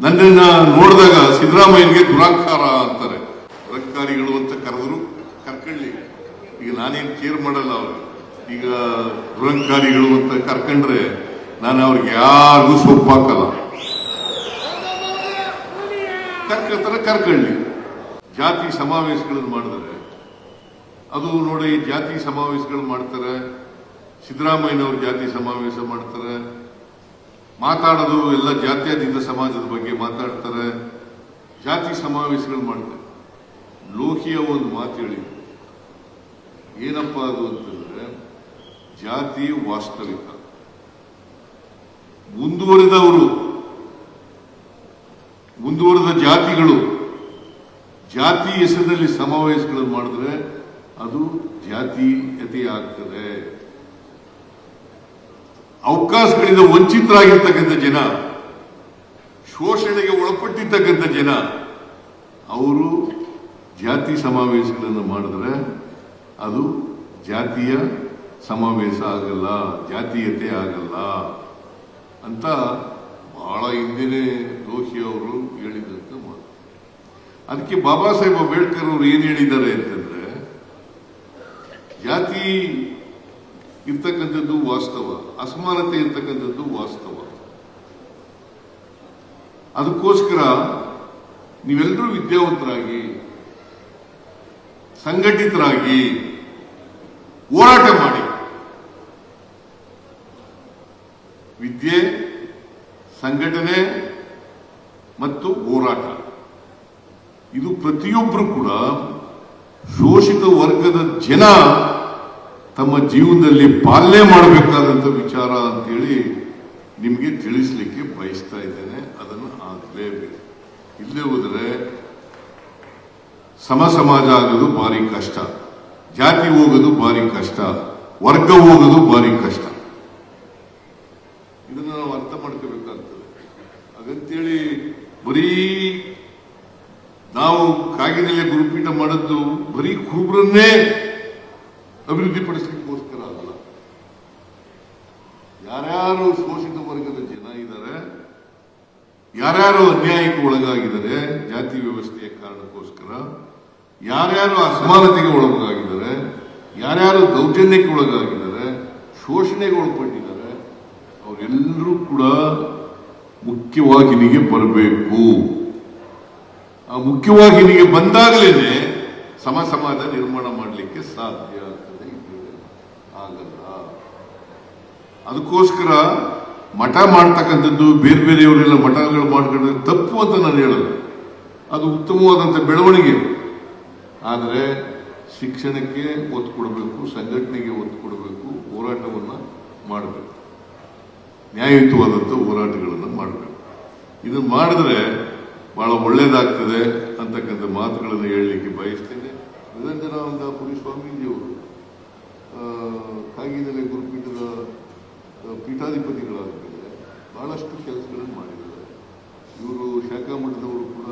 ನನ್ನನ್ನ ನೋಡಿದಾಗ ಸಿದ್ದರಾಮಯ್ಯನಿಗೆ ದುರಾಂಕಾರ ಅಂತಾರೆ. ದುರಂಕಾರಿಗಳು ಅಂತ ಕರೆದ್ರು ಕರ್ಕೊಳ್ಳಿ. ಈಗ ನಾನೇನು ಕೇರ್ ಮಾಡಲ್ಲ ಅವ್ರಿಗೆ. ಈಗ ದುರಂಕಾರಿಗಳು ಅಂತ ಕರ್ಕೊಂಡ್ರೆ ನಾನು ಅವ್ರಿಗೆ ಯಾರಿಗೂ ಸೊಪ್ಪಾಕಲ್ಲ. ಕರ್ಕೊಳ್ಳಿ. ಜಾತಿ ಸಮಾವೇಶಗಳನ್ನು ಮಾಡಿದರೆ ಅದು ನೋಡಿ, ಜಾತಿ ಸಮಾವೇಶಗಳು ಮಾಡ್ತಾರೆ. ಸಿದ್ದರಾಮಯ್ಯನವರು ಜಾತಿ ಸಮಾವೇಶ ಮಾಡ್ತಾರೆ, ಮಾತಾಡೋದು ಎಲ್ಲ ಜಾತ್ಯತೀತ ಸಮಾಜದ ಬಗ್ಗೆ ಮಾತಾಡ್ತಾರೆ, ಜಾತಿ ಸಮಾವೇಶಗಳು ಮಾಡ್ತಾರೆ. ಲೋಕಿಯ ಒಂದು ಮಾತು ಹೇಳಿ, ಏನಪ್ಪ ಅದು ಅಂತಂದ್ರೆ, ಜಾತಿ ವಾಸ್ತವಿಕ. ಮುಂದುವರೆದ ಜಾತಿಗಳು ಜಾತಿ ಹೆಸರಿನಲ್ಲಿ ಸಮಾವೇಶಗಳನ್ನು ಮಾಡಿದ್ರೆ ಅದು ಜಾತೀಯತೆ ಆಗ್ತದೆ. ಅವಕಾಶಗಳಿಂದ ವಂಚಿತರಾಗಿರ್ತಕ್ಕಂಥ ಜನ, ಶೋಷಣೆಗೆ ಒಳಪಟ್ಟಿರ್ತಕ್ಕಂಥ ಜನ, ಅವರು ಜಾತಿ ಸಮಾವೇಶಗಳನ್ನು ಮಾಡಿದ್ರೆ ಅದು ಜಾತಿಯ ಸಮಾವೇಶ ಆಗಲ್ಲ, ಜಾತೀಯತೆ ಆಗಲ್ಲ ಅಂತ ಬಹಳ ಹಿಂದೆನೆ ಲೋಹಿ ಅವರು ಹೇಳಿದಂತ ಮಾತು. ಅದಕ್ಕೆ ಬಾಬಾ ಸಾಹೇಬ್ ಅಂಬೇಡ್ಕರ್ ಅವರು ಏನ್ ಹೇಳಿದ್ದಾರೆ ಅಂತಂದ್ರೆ, ಜಾತಿ ಇರ್ತಕ್ಕಂಥದ್ದು ವಾಸ್ತವ, ಅಸಮಾನತೆ ಇರ್ತಕ್ಕಂಥದ್ದು ವಾಸ್ತವ. ಅದಕ್ಕೋಸ್ಕರ ನೀವೆಲ್ಲರೂ ವಿದ್ಯಾವಂತರಾಗಿ, ಸಂಘಟಿತರಾಗಿ ಹೋರಾಟ ಮಾಡಿ. ವಿದ್ಯೆ, ಸಂಘಟನೆ ಮತ್ತು ಹೋರಾಟ, ಇದು ಪ್ರತಿಯೊಬ್ಬರು ಕೂಡ ಶೋಷಿತ ವರ್ಗದ ಜನ ತಮ್ಮ ಜೀವನದಲ್ಲಿ ಪಾಲನೆ ಮಾಡಬೇಕಾದಂತ ವಿಚಾರ ಅಂತೇಳಿ ನಿಮಗೆ ತಿಳಿಸ್ಲಿಕ್ಕೆ ಬಯಸ್ತಾ ಇದ್ದೇನೆ. ಅದನ್ನು ಆಗಲೇಬೇಕು. ಇಲ್ಲೇ ಹೋದರೆ ಸಮಾಜ ಆಗೋದು ಭಾರಿ ಕಷ್ಟ, ಜಾತಿ ಹೋಗೋದು ಭಾರಿ ಕಷ್ಟ, ವರ್ಗ ಹೋಗೋದು ಭಾರಿ ಕಷ್ಟ. ಇದನ್ನು ನಾವು ಅರ್ಥ ಮಾಡ್ಕೋಬೇಕಾಗ್ತದೆ. ಹಾಗಂತೇಳಿ ಬರೀ ನಾವು ಕಾಗಿನೆಲೆ ಗುರುಪೀಠ ಮಾಡದ್ದು ಬರೀ ಕುರುಬರನ್ನೇ ಅಭಿವೃದ್ಧಿಪಡಿಸಲಿಕ್ಕೋಸ್ಕರ ಆಗಲ್ಲ. ಯಾರ್ಯಾರು ಶೋಷಿತ ವರ್ಗದ ಜನ ಇದ್ದಾರೆ, ಯಾರ್ಯಾರು ಅನ್ಯಾಯಕ್ಕೆ ಒಳಗಾಗಿದ್ದಾರೆ ಜಾತಿ ವ್ಯವಸ್ಥೆಯ ಕಾರಣಕ್ಕೋಸ್ಕರ, ಯಾರ್ಯಾರು ಅಸಮಾನತೆಗೆ ಒಳಗಾಗಿದ್ದಾರೆ, ಯಾರ್ಯಾರು ದೌರ್ಜನ್ಯಕ್ಕೆ ಒಳಗಾಗಿದ್ದಾರೆ, ಶೋಷಣೆಗೆ ಒಳಪಟ್ಟಿದ್ದಾರೆ, ಅವರೆಲ್ಲರೂ ಕೂಡ ಮುಖ್ಯವಾಹಿನಿಗೆ ಬರಬೇಕು. ಆ ಮುಖ್ಯವಾಹಿನಿಗೆ ಬಂದಾಗಲೇ ಸಮಾಜ ನಿರ್ಮಾಣ ಮಾಡಲಿಕ್ಕೆ ಸಾಧ್ಯ ಆಗ್ತದೆ, ಆಗಲ್ಲ. ಅದಕ್ಕೋಸ್ಕರ ಮಠ ಮಾಡ್ತಕ್ಕಂಥದ್ದು, ಬೇರೆ ಬೇರೆಯವರೆಲ್ಲ ಮಠಗಳು ಮಾಡ್ಕೊಂಡ್ರೆ ತಪ್ಪು ಅಂತ ನಾನು ಹೇಳಲ್ಲ. ಅದು ಉತ್ತಮವಾದಂಥ ಬೆಳವಣಿಗೆ. ಆದರೆ ಶಿಕ್ಷಣಕ್ಕೆ ಒತ್ತು ಕೊಡಬೇಕು, ಸಂಘಟನೆಗೆ ಒತ್ತು ಕೊಡಬೇಕು, ಹೋರಾಟವನ್ನು ಮಾಡಬೇಕು, ನ್ಯಾಯಯುತವಾದಂಥ ಹೋರಾಟಗಳನ್ನು ಮಾಡಬೇಕು. ಇದನ್ನು ಮಾಡಿದ್ರೆ ಬಹಳ ಒಳ್ಳೇದಾಗ್ತದೆ ಅಂತಕ್ಕಂಥ ಮಾತುಗಳನ್ನು ಹೇಳಲಿಕ್ಕೆ ಬಯಸ್ತೇನೆ. ನಿರಂಜನಾನಂದಪುರಿ ಸ್ವಾಮೀಜಿಯವರು ಕಾಗಿನೆಲೆ ಗುರುಪೀಠದ ಪೀಠಾಧಿಪತಿಗಳಾದ ಮೇಲೆ ಬಹಳಷ್ಟು ಕೆಲಸಗಳನ್ನು ಮಾಡಿದ್ದಾರೆ. ಇವರು ಶಾಖಾ ಮಠದವರು ಕೂಡ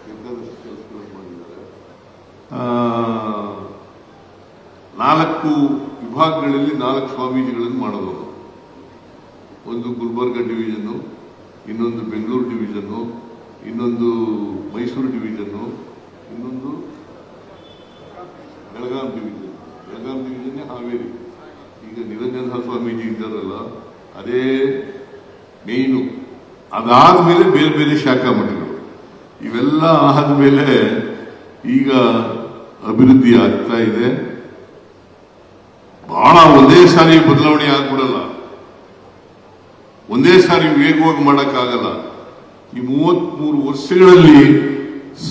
ಬೇಕಾದಷ್ಟು ಕೆಲಸಗಳನ್ನು ಮಾಡಿದ್ದಾರೆ. 4 ವಿಭಾಗಗಳಲ್ಲಿ 4 ಸ್ವಾಮೀಜಿಗಳನ್ನು ಮಾಡೋದವರು. ಒಂದು ಗುಲ್ಬರ್ಗ ಡಿವಿಷನ್ನು, ಇನ್ನೊಂದು ಬೆಂಗಳೂರು ಡಿವಿಷನ್ನು, ಇನ್ನೊಂದು ಮೈಸೂರು ಡಿವಿಷನ್ನು, ಇನ್ನೊಂದು ಬೆಳಗಾಂ ಡಿವಿಷನ್ನೇ ಹಾವೇರಿ. ಈಗ ನಿರಂಜನ ಸ್ವಾಮೀಜಿ ಇದ್ದಾರಲ್ಲ, ಅದೇ ಮೇಯ್ನು. ಅದಾದ್ಮೇಲೆ ಬೇರೆ ಬೇರೆ ಶಾಖಾ ಮಠಗಳು. ಇವೆಲ್ಲ ಆದ್ಮೇಲೆ ಈಗ ಅಭಿವೃದ್ಧಿ ಆಗ್ತಾ ಇದೆ. ಬಹಳ ಒಂದೇ ಸಾರಿ ಬದಲಾವಣೆ ಆಗ್ಬಿಡಲ್ಲ, ಒಂದೇ ಸಾರಿ ವೇಗವಾಗಿ ಮಾಡಕ್ಕಾಗಲ್ಲ. ಈ 33 ವರ್ಷಗಳಲ್ಲಿ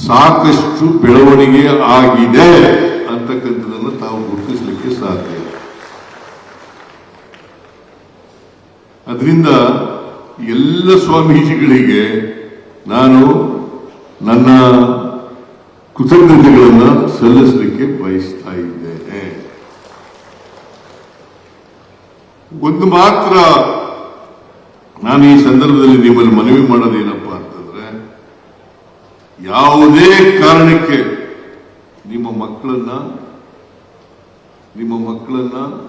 ಸಾಕಷ್ಟು ಬೆಳವಣಿಗೆ ಆಗಿದೆ ಅಂತಕ್ಕಂಥದನ್ನು ತಾವು ಗುರುತಿಸಲಿಕ್ಕೆ ಸಾಧ್ಯ. ಅದರಿಂದ ಎಲ್ಲ ಸ್ವಾಮೀಜಿಗಳಿಗೆ ನಾನು ನನ್ನ ಕೃತಜ್ಞತೆಗಳನ್ನು ಸಲ್ಲಿಸಲಿಕ್ಕೆ ಬಯಸ್ತಾ ಇದ್ದೇನೆ. ಒಂದು ಮಾತ್ರ ನಾನು ಈ ಸಂದರ್ಭದಲ್ಲಿ ನಿಮ್ಮಲ್ಲಿ ಮನವಿ ಮಾಡೋದೇನಪ್ಪ ಅಂತಂದ್ರೆ, ಯಾವುದೇ ಕಾರಣಕ್ಕೆ ನಿಮ್ಮ ಮಕ್ಕಳನ್ನ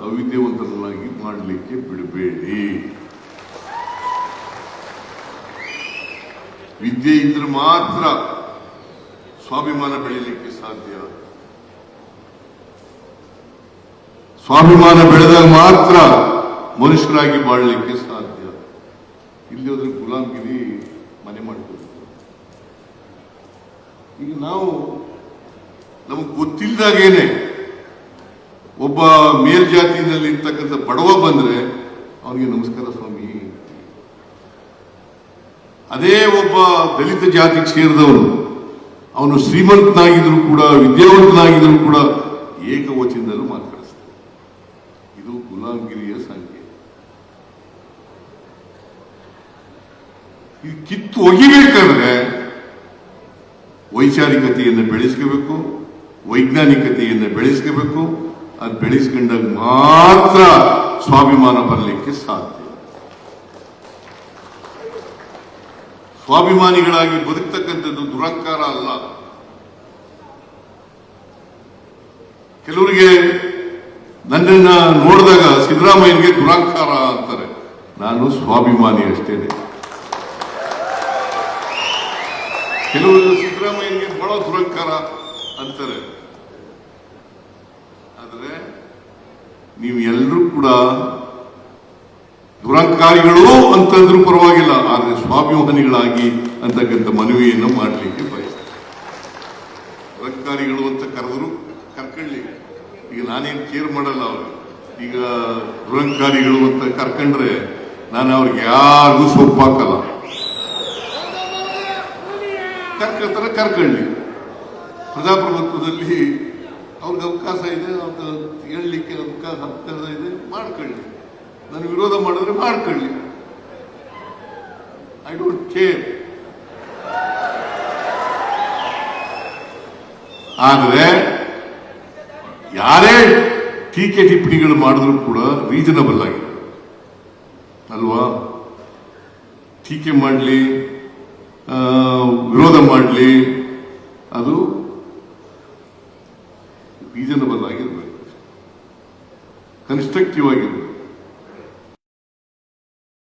ಅವಿದ್ಯಾವಂತರನ್ನಾಗಿ ಮಾಡಲಿಕ್ಕೆ ಬಿಡಬೇಡಿ. ವಿದ್ಯೆ ಇದ್ರೆ ಮಾತ್ರ ಸ್ವಾಭಿಮಾನ ಬೆಳೀಲಿಕ್ಕೆ ಸಾಧ್ಯ. ಸ್ವಾಭಿಮಾನ ಬೆಳೆದಾಗ ಮಾತ್ರ ಮನುಷ್ಯರಾಗಿ ಬಾಳಲಿಕ್ಕೆ ಸಾಧ್ಯ. ಇಲ್ಲಿ ಹೋದ್ರೆ ಗುಲಾಮ್ಗಿರಿ ಮನೆ ಮಾಡ್ಕೋಬೇಕು. ಈಗ ನಾವು ನಮಗೆ ಗೊತ್ತಿಲ್ಲದಾಗೇನೆ ಒಬ್ಬ ಮೇಲ್ಜಾತಿನಲ್ಲಿ ಇರ್ತಕ್ಕಂಥ ಬಡವ ಬಂದ್ರೆ ಅವನಿಗೆ ನಮಸ್ಕಾರ ಸ್ವಾಮಿ. ಅದೇ ಒಬ್ಬ ದಲಿತ ಜಾತಿಗೆ ಸೇರಿದವನು ಅವನು ಶ್ರೀಮಂತನಾಗಿದ್ರು ಕೂಡ ವಿದ್ಯಾವಂತನಾಗಿದ್ರು ಕೂಡ ಏಕವಚನದಲ್ಲೂ ಮಾತನಾಡಿಸ್ತಾನೆ. ಇದು ಗುಲಾಮಗಿರಿಯ ಸಂಖ್ಯೆ. ಇದು ಕಿತ್ತು ಒಗಿಬೇಕಾದ್ರೆ ವೈಚಾರಿಕತೆಯನ್ನು ಬೆಳೆಸ್ಕೋಬೇಕು, ವೈಜ್ಞಾನಿಕತೆಯನ್ನು ಬೆಳೆಸ್ಕೋಬೇಕು. ಅದು ಬೆಳೆಸ್ಕೊಂಡಾಗ ಮಾತ್ರ ಸ್ವಾಭಿಮಾನ ಬರಲಿಕ್ಕೆ ಸಾಧ್ಯ. ಸ್ವಾಭಿಮಾನಿಗಳಾಗಿ ಬದುಕ್ತಕ್ಕಂಥದ್ದು ದುರಹಂಕಾರ ಅಲ್ಲ. ಕೆಲವರಿಗೆ ನನ್ನನ್ನ ನೋಡಿದಾಗ ಸಿದ್ದರಾಮಯ್ಯನಿಗೆ ದುರಹಂಕಾರ ಅಂತಾರೆ. ನಾನು ಸ್ವಾಭಿಮಾನಿ ಅಷ್ಟೇನೆ. ಕೆಲವರು ಸಿದ್ದರಾಮಯ್ಯನಿಗೆ ಬಹಳ ದುರಹಂಕಾರ ಅಂತಾರೆ. ಆದರೆ ನೀವು ಎಲ್ಲರೂ ಕೂಡ ದುರಹಂಕಾರಿಗಳು ಅಂತಂದ್ರೂ ಪರವಾಗಿಲ್ಲ, ಆದರೆ ಸ್ವಾಭಿಮಾನಿಗಳಾಗಿ ಅಂತಕ್ಕಂಥ ಮನವಿಯನ್ನು ಮಾಡಲಿಕ್ಕೆ ಬಯಸ್ತಾರೆ. ದುರಹಂಕಾರಿಗಳು ಅಂತ ಕರೆದ್ರು ಕರ್ಕೊಳ್ಳಿ. ಈಗ ನಾನೇನು ಕೇರ್ ಮಾಡಲ್ಲ ಅವರು. ಈಗ ದುರಹಂಕಾರಿಗಳು ಅಂತ ಕರ್ಕೊಂಡ್ರೆ ನಾನು ಅವ್ರಿಗೆ ಯಾರಿಗೂ ಸೊಪ್ಪಾಕಲ್ಲ. ಕರ್ಕೊಳ್ತಾರೆ, ಕರ್ಕೊಳ್ಳಿ. ಪ್ರಜಾಪ್ರಭುತ್ವದಲ್ಲಿ ಅವ್ರಿಗೆ ಅವಕಾಶ ಇದೆ, ಅವ್ರಿಗೆ ಹೇಳಲಿಕ್ಕೆ ಅವಕಾಶ ಇದೆ, ಮಾಡ್ಕೊಳ್ಳಿ. ನಾನು ವಿರೋಧ ಮಾಡಿದ್ರೆ ಮಾಡ್ಕೊಳ್ಳಿ. I don't care. ಆದರೆ ಯಾರೇ ಟೀಕೆ ಟಿಪ್ಪಣಿಗಳು ಮಾಡಿದ್ರು ಕೂಡ ರೀಸನಬಲ್ ಆಗಿದೆ ಅಲ್ವಾ? ಟೀಕೆ ಮಾಡಲಿ, ವಿರೋಧ ಮಾಡಲಿ, ಅದು ರೀಸನಬಲ್ ಆಗಿರ್ಬೇಕು, ಕನ್ಸ್ಟ್ರಕ್ಟಿವ್ ಆಗಿರ್ಬೇಕು.